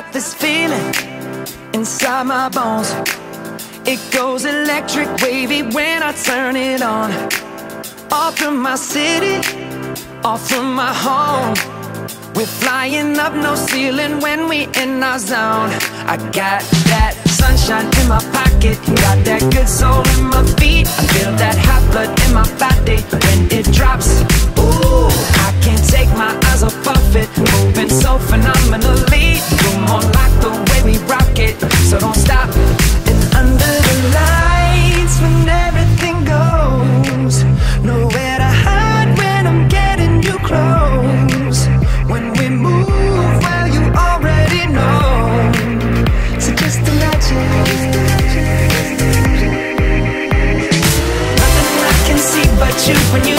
got this feeling inside my bones. It goes electric wavy when I turn it on. Off from my city, off from my home. We're flying up, no ceiling when we in our zone. I got that sunshine in my pocket, got that good soul in my feet. I feel that hot blood in my body when it drops. Ooh, I can't take my eyes off of it, moving so phenomenally. You're more like the way we rock it, so don't stop. And under the lights when everything goes, nowhere to hide when I'm getting you close. When we move, well, you already know. So just imagine. Nothing I can see but you when you